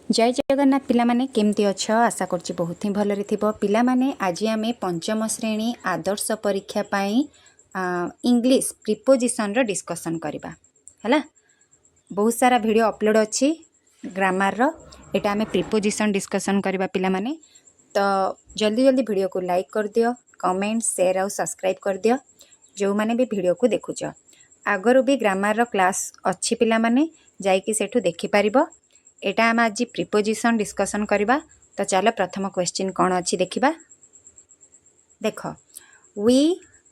जय जगन्नाथ पिला माने केमती अच्छ आशा करछि बहुत ही भलरे थिबो पिला माने आज आमे पंचम श्रेणी आदर्श परीक्षा पाई इंग्लिश प्रिपोजिशन रो डिस्कशन करबा हला। बहुत सारा वीडियो अपलोड अछि ग्रामर रो, एटा आमे प्रिपोजिशन डिस्कशन करबा पिला माने। तो जल्दी जल्दी वीडियो को लाइक कर दियो, कमेंट शेयर और सब्सक्राइब कर दियो जो माने भी वीडियो को देखुछ। आगरो भी ग्रामर रो क्लास अछि पिला माने जाईकी सेठू देखि परिबो। एटा आम आज प्रिपोजिशन डिस्कशन करबा। तो चलो प्रथम क्वेश्चन कौन अच्छी देखा। देख we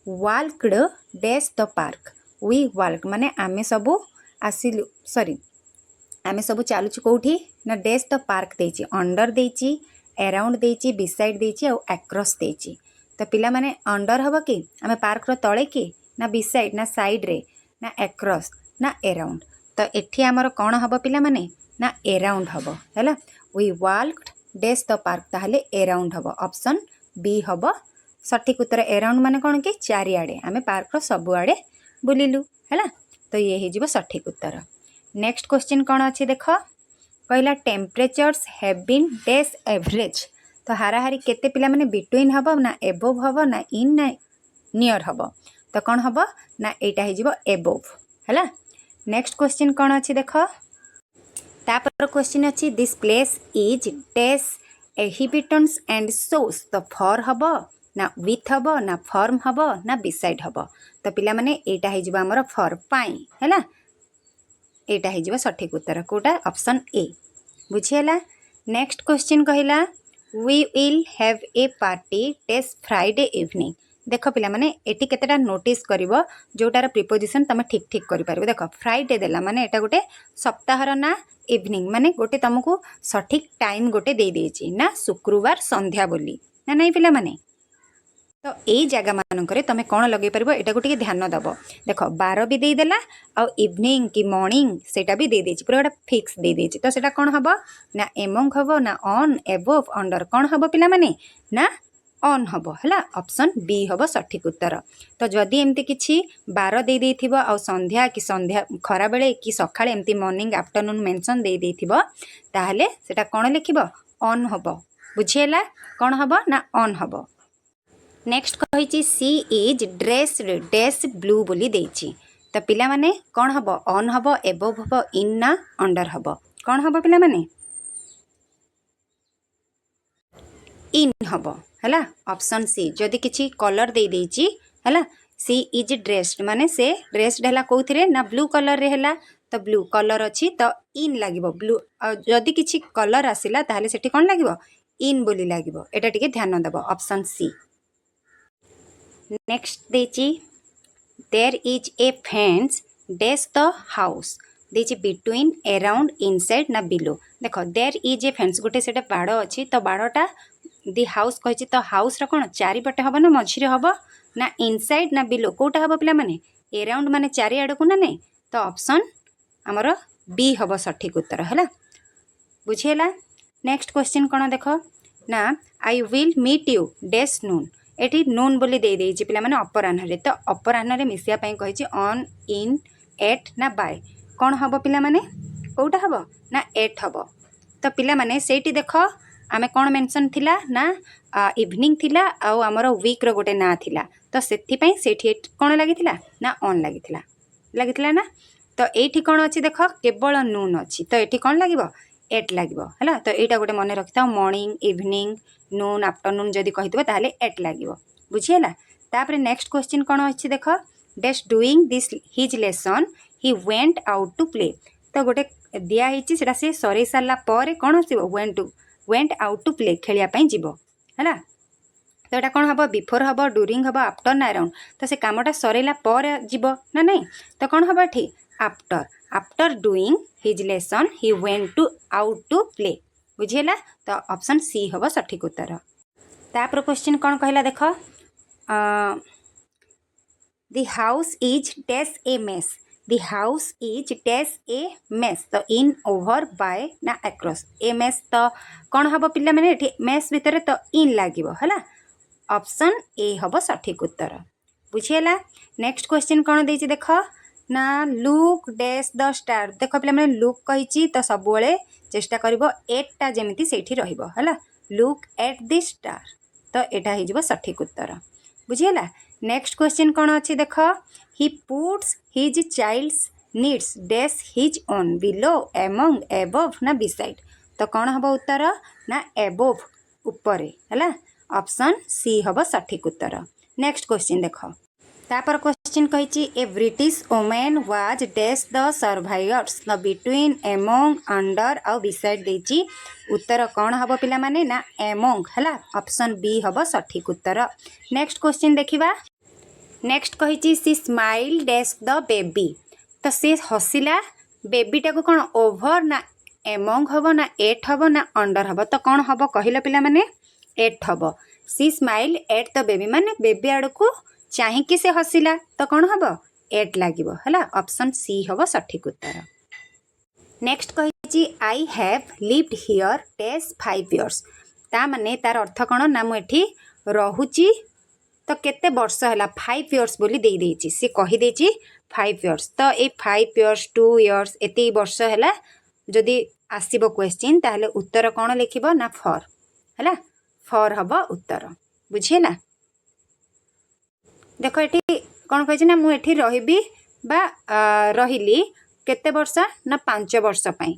walked dash the park. We walk माने आमे सबू आसिलु सॉरी आमे सबू चलुछु कोठी ना डैश द पार्क देछि, अंडर देछि, अराउंड देछि, बिसाइड देछि और अक्रॉस देछि। तो पिला माने अंडर हबो कि आमे पार्क रो तळे कि ना बिसाइड ना साइड रे ना अक्रॉस ना अराउंड। तो एठी हमर कोन हबो पिला माने ना अराउंड हबो हैला। We walked dash the park ताहले अराउंड हबो, ऑप्शन बी हबो सठिक उत्तर। अराउंड माने कोन कि चारिआडे, आमे पार्क रो सबु आडे बुलिलु हैला। तो ये हे जिवो सठिक उत्तर। नेक्स्ट क्वेश्चन कोन अछि देखो, कहला temperatures have been dash average. तो हाराहारी केते पिला माने बिटवीन हबो ना एबोव हबो ना इन ना नियर हबो। तो कोन हबो ना एटा हे जिवो एबोव हैला। नेक्स्ट क्वेश्चन कोन अछि देखो, तापर क्वेश्चन अच्छी this place is dash inhabitants and सोस। तो फॉर हबो ना विथ हबो ना फॉर्म हबो ना बिसाइड हबो। तो पिला माने एटा हे जिवो हमर फॉर पाई हैला। एटा हे जिवो सठिक उत्तर कोटा ऑप्शन ए बुझियला। नेक्स्ट क्वेश्चन कहिला we will have a party dash Friday evening. देख पिला माने एटी केतेटा नोटिस करिवो जोटार प्रिपोजिशन तमे ठीक ठीक करि पारिबो। देखो फ्राइडे देला माने एटा गोटे सप्ताहर ना, इवनिंग माने गोटे तुमको सठिक टाइम गोटे दे देछि ना शुक्रवार संध्या बोली ना नहीं पिला माने। तो यही जगह मानक तुम कौन लगे पार एटा को ध्यान दब। देख बार भी देदेला आउ इवनिंग कि मॉर्निंग सेटा भी दे देछि, पूरा गोटे फिक्स दे देछि। तो सेटा कौन हम ना एमंग हम ना ऑन एबोव अंडर कौन हम पिला माने ना ऑन हम है। ऑप्शन बी हम सठिक उत्तर। तो जदि एमती किछि बार दे देथिबो आ संध्या कि संध्या खरा बेले कि सकाळे एमती मॉर्निंग आफ्टरनून मेंशन दे देथिबो ताहले सेटा कौन लिखिबो ऑन हम बुझियला। कौन हम ना ऑन हम। नेक्स्ट कहिछि she is dressed dash blue बोली देछि। तो पिला माने कौन हम ऑन हम एबोव हम इन ना अंडर हम। कौन हम पिला माने इन हम हैला। ऑप्शन सी जदि किछि कलर दे देछि हैला। सी इज ड्रेस्ड माने से ड्रेस्ड हैला कोउथिरे ना ब्लू कलर रे हैला। तो ब्लू कलर अछि तो इन लागिवो ब्लू। जदि किछि कलर आसिला ताहले सेठी कोन लागिवो इन बोली लागिवो। एटा टिके ध्यान दबो ऑप्शन सी। नेक्स्ट देछि there is a fence dash the house देछि बिटवीन अराउंड इनसाइड ना बिलो। देखो देयर इज ए फेंस गोटे सेटा बाड़ अछि। तो बाड़टा दि हाउस कहिछि तो हाउस रा कोन चारि पटे हबो ना मझिरे हबो ना इनसाइड ना बिलो कोटा हबो पिला माने अराउंड माने चारि आडको ना नहीं। तो ऑप्शन हमर बी हबो सठिक उत्तर हैला बुझियला। नेक्स्ट क्वेश्चन कोन देखो ना I will meet you dash noon. एठी नून बोली दे देछि पिला माने अपराह्न रे। तो अपराह्न रे मिसिया पई कहिछि ऑन इन एट ना बाय। कोन हबो पिला माने कोटा हबो ना एट हबो। तो पिला माने सेठी देखो आमे कौन मेंशन थिला ना इवनिंग थिला आउ हमर वीक रो गोटे ना थिला। तो सेथि पई सेठी कौन लागिथिला ना ऑन लागिथिला ना। तो एठी कौन अछि देखो केवल नून अछि। तो एठी कौन लागिवो एट लागिवो हैला। तो एटा गोटे मने रखिता मॉर्निंग इवनिंग नून आफ्टरनून जदि कहितबो ताहले एट लागिवो बुझियला। तापर नेक्स्ट क्वेश्चन कौन अछि देखो dash doing this his lesson he went out to play. तो गोटे दिया हिची सेटा से सरे साला पर कौन आसीबो वेंट आउट टू प्ले खेलिया पई जीवो हैला। तो एटा कौन हबो बिफोर हबो ड्यूरिंग हबो आफ्टर ना अराउंड। तो से कामटा सरेला पर जीवो ना नहीं। तो कौन हबो एठी after. After doing his lesson he went to out to play बुझियला। तो ऑप्शन सी हबो सठिक उत्तर। तापर क्वेश्चन कौन कहला देखो the house is dash A mess. The house is dash A mess. तो इन ओवर बाय ना अक्रॉस ए मेस। तो कौन हम पिला माने एठी मेस भितर तो इन लागिवो हैला। ऑप्शन ए हबो सठिक उत्तर बुझियला। नेक्स्ट क्वेश्चन कौन देछि देखो ना लुक डैश द स्टार। देख पिला माने लुक कहिछि तो सब बेले चेष्टा करिवो एटा जेमिति सेठी रहिबो हला लुक एट द स्टार तो एटा हे जिवो सठिक उत्तर बुझियला। नेक्स्ट क्वेश्चन कोन अछि देख he puts his child's needs dash his own below among above ना बिसाइड तो कौन हम उत्तर ना एबोव ऊपर है ऑप्शन सी हम सठिक उत्तर। नेक्स्ट क्वेश्चन देख तापर क्वेश्चन कही a British women was dash the survivors the between among under आउ बिसाइड देची उत्तर कौन हम पिला माने ना एमंग है ऑप्शन बी हम सठिक उत्तर। नेक्स्ट क्वेश्चन देखिबा नेक्स्ट कही सी स्माइल डैश द बेबी तो सी हसिला बेबीटा को कौन ओभर ना एमंग हम ना एट हम ना अंडर हम तो कौन हम कहल पिला माने एट हम सी स्माइल एट द बेबी माने बेबी आड़ को चाहिए से हसिला तो कौन हम एट लगे है ऑप्शन सी हम सठिक उत्तर। नेक्स्ट कही I have lived here dash 5 years ता माने तार अर्थ कौन ना मुझे रोची तो केते वर्ष है 5 इयर्स बोली दे देछि से कही देछि 5 इयर्स तो ये 5 इयर्स 2 इयर्स एते वर्ष है जदि आसीबो क्वेश्चन ताहले उत्तर कौन लिखिबो ना फॉर है फॉर हम उत्तर बुझिएला। देख ये कौन कही ना मुझे रही बा रही केते वर्ष ना 5 वर्ष पाई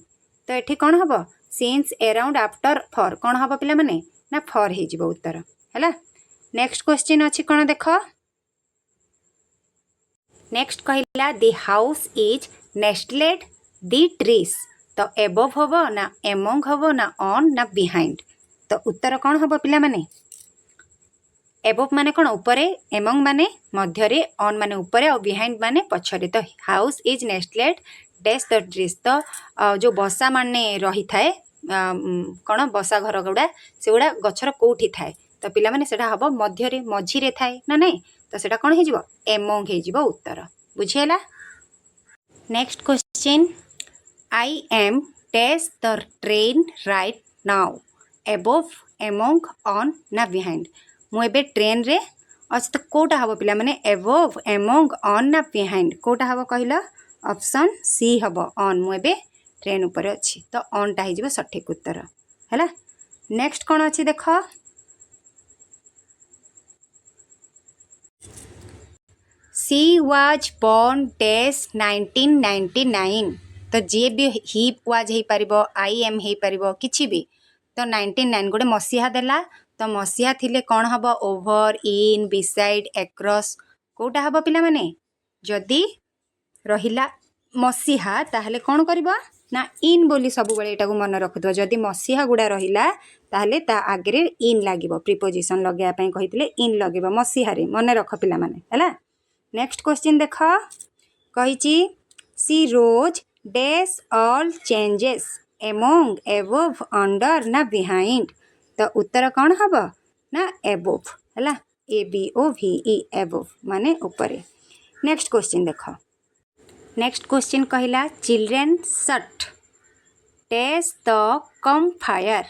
तो ये कौन हम सिंस अराउंड आफ्टर फॉर कौन हम पिला माने ना फॉर हो जिवो उत्तर है। नेक्स्ट क्वेश्चन अच्छी कौन देख नेक्स्ट कहला the house is nestled the trees तो एबव हम ना एमंग हम ना ऑन ना बिहाइंड तो उत्तर कौन हम पिला माने एबव माने कौन ऊपर एमंग माने मध्य ऑन माने ऊपर और बिहाइंड माने पछरे तो house is nestled dash the trees तो जो बसा माने रही थाए कौन बसा घर गुड़ा से गुड़ा गछर कोठी थाए तो पिला माने सेटा हम मध्य मझीरे थाए ना नहीं तो सेटा कौन हो जिवो एमंग हो जिवो उत्तर बुझिएला। Next question I am dash the train right now above among on ना बिहाइंड मु एबे ट्रेन रे अच्छा तो कोटा हम पिला माने एबोव एमंग ऑन ना बिहाइंड कोटा हम कहला ऑप्शन सी हम ऑन मु एबे ट्रेन ऊपर अच्छी तो ऑन टा हो सठिक उत्तर है। नेक्स्ट कौन अच्छी देख सी वाज बोर्न डैश 1999 तो जी भी ही वाज हो पार आई एम हो पार किसी भी तो 99 गोटे मसीहा देला तो मसीहा थिले कौन हम ओभर इन बिसाइड एक्रॉस कोटा हम पिला माने जदि रहिला मसीहा ताहले कौन करबा ना इन बोली सब बेले एटा को मन रखुथो जदि मसीहा गुड़ा रहिला ताहले ता आगे इन लागिबो प्रीपोजिशन लगेया पई कहितले इन लगेबो मसीहा रे मन रख पिला माने हैला। नेक्स्ट क्वेश्चन देख कही she rose dash all changes among above under ना बिहाइंड तो उत्तर कौन हम ना एबोव है ABOVE एबोव माने ऊपर। नेक्स्ट क्वेश्चन देख नेक्स्ट क्वेश्चन कहला children shut dash the come fire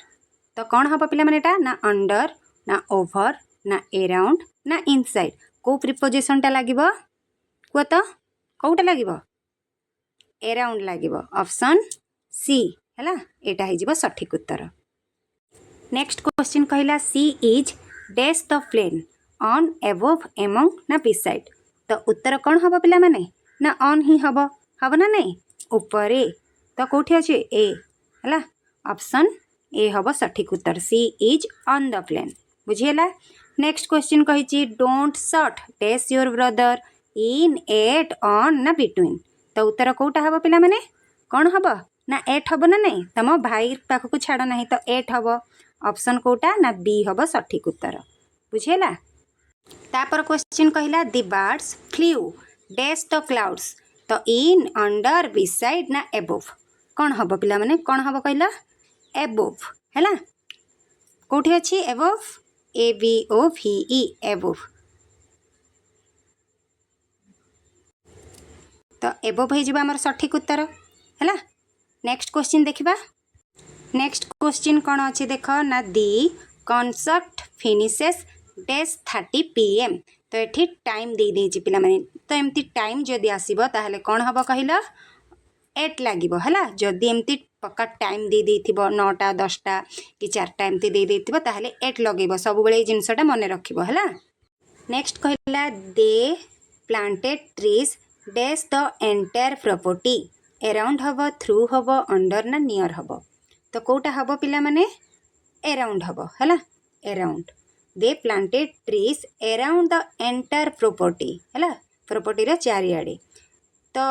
तो कौन हम पिला माने ना अंडर ना ओभर ना अराउंड ना इनसाइड को प्रिपोजिशन टा लागिबो को तो कोटा लागिबो अराउंड लागिबो ऑप्शन सी हैला एटा हे जिवो सठिक उत्तर। नेक्स्ट क्वेश्चन कहला she is dash the plane on above among ना बिसाइड तो उत्तर कौन हम पिला माने ना ऑन ही हम ना नहीं ऊपर तो कौटी अच्छे ए है ऑप्शन ए हम सठिक उत्तर she is on the plane बुझिएला। नेक्स्ट क्वेश्चन कही don't shut dash your brother in at on ना बिटवीन तो उत्तर कौटा हम पिला माने कौन हम ना एट हम ना नहीं तुम भाई पाखक छाड़ ना तो एट हम ऑप्शन कौटा ना बी हम सठिक उत्तर बुझिएला। तापर क्वेश्चन कहला the birds flew dash the clouds तो इन अंडर बिसाइड ना एबोव कौन हम पिला माने कौन हम कहला एबोव हैला कौटी अच्छी एबोव ABOVE एबोव तो एबोव हो आमर सठिक उत्तर है। नेक्स्ट क्वेश्चन देखिबा नेक्स्ट क्वेश्चन कौन अच्छी देख ना दी कनसर्ट फिनिशेस डैश 30 PM तो ये टाइम दे देछि पिला माने तो एमती टाइम जदि आसीबो ताहले कौन हम कहला एट लागिबो हैला जदि एमती पक्का टाइम दे देथिबो 9टा 10टा कि 4टा एमती दे देथिबो ताहले एट लगेबो सब बेले जिनसटा मन रखिबो हला। नेक्स्ट कहला they planted trees dash the entire property around हबो थ्रू हबो अंडर ना नियर हबो तो कोटा हबो पिला माने अराउंड हबो हला around they planted trees around the entire property हला प्रॉपर्टी रे चारिआडे तो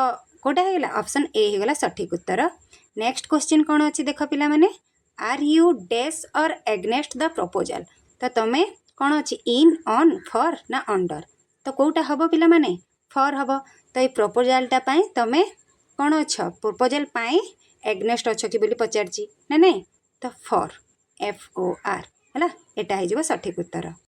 कोटा हेगला ऑप्शन ए हेगला सठिक उत्तर। नेक्स्ट क्वेश्चन कौन अच्छी देख पिला माने आर यू डैश और एग्नेस्ट द प्रपोजल तो तमें कौन अच्छी इन ऑन फॉर ना अंडर तो कोटा हबो पिला माने फॉर हबो तो ये प्रपोजलटा पाई तमें कौन अच्छ प्रपोजल पाई एग्नेस्ट अच्छ कि बोली पचारची ना नहीं तो फॉर FOR हला एटा हे जिवो सठिक उत्तर।